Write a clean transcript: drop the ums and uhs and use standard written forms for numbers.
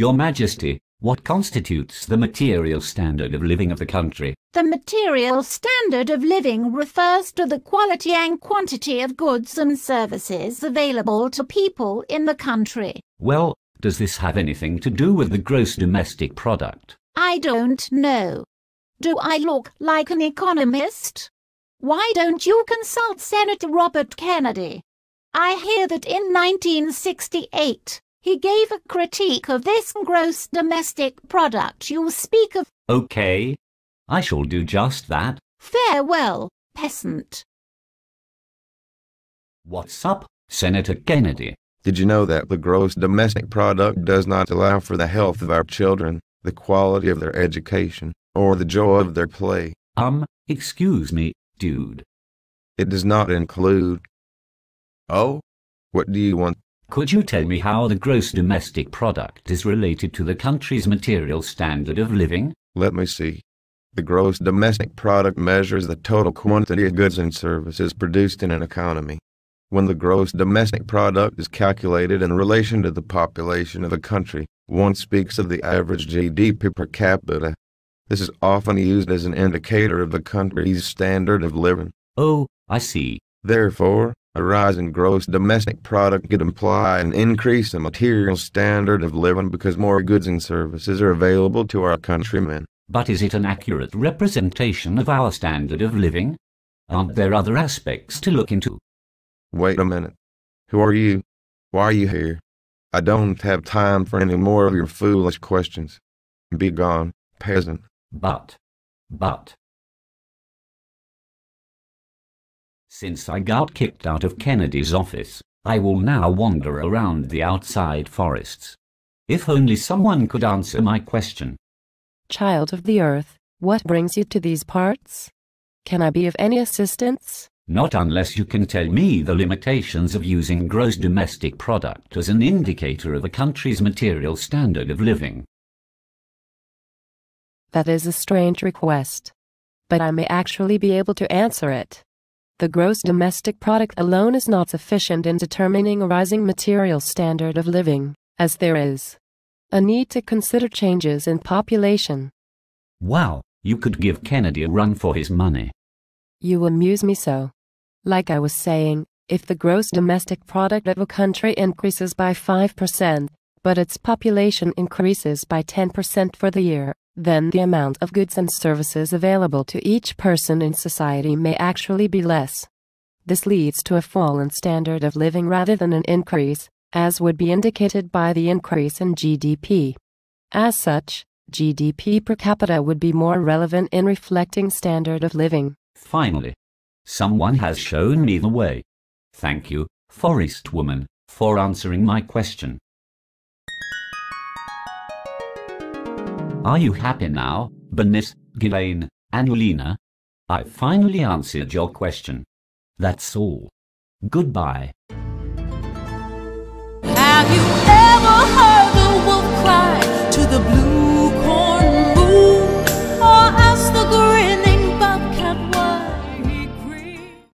Your Majesty, what constitutes the material standard of living of the country? The material standard of living refers to the quality and quantity of goods and services available to people in the country. Well, does this have anything to do with the gross domestic product? I don't know. Do I look like an economist? Why don't you consult Senator Robert Kennedy? I hear that in 1968, he gave a critique of this gross domestic product you speak of. Okay, I shall do just that. Farewell, peasant. What's up, Senator Kennedy? Did you know that the gross domestic product does not allow for the health of our children, the quality of their education, or the joy of their play? Excuse me, dude. It does not include... Oh? What do you want? Could you tell me how the gross domestic product is related to the country's material standard of living? Let me see. The gross domestic product measures the total quantity of goods and services produced in an economy. When the gross domestic product is calculated in relation to the population of a country, one speaks of the average GDP per capita. This is often used as an indicator of the country's standard of living. Oh, I see. Therefore, a rise in gross domestic product could imply an increase in material standard of living because more goods and services are available to our countrymen. But is it an accurate representation of our standard of living? Aren't there other aspects to look into? Wait a minute. Who are you? Why are you here? I don't have time for any more of your foolish questions. Be gone, peasant. But. Since I got kicked out of Kennedy's office, I will now wander around the outside forests. If only someone could answer my question. Child of the earth, what brings you to these parts? Can I be of any assistance? Not unless you can tell me the limitations of using gross domestic product as an indicator of a country's material standard of living. That is a strange request, but I may actually be able to answer it. The gross domestic product alone is not sufficient in determining a rising material standard of living, as there is a need to consider changes in population. Wow, you could give Kennedy a run for his money. You amuse me so. Like I was saying, if the gross domestic product of a country increases by 5%, but its population increases by 10% for the year, then the amount of goods and services available to each person in society may actually be less. This leads to a fall in standard of living rather than an increase, as would be indicated by the increase in GDP. As such, GDP per capita would be more relevant in reflecting standard of living. Finally, someone has shown me the way. Thank you, Forest Woman, for answering my question. Are you happy now, Bernice, Ghislaine, and Lena? I finally answered your question. That's all. Goodbye. Have you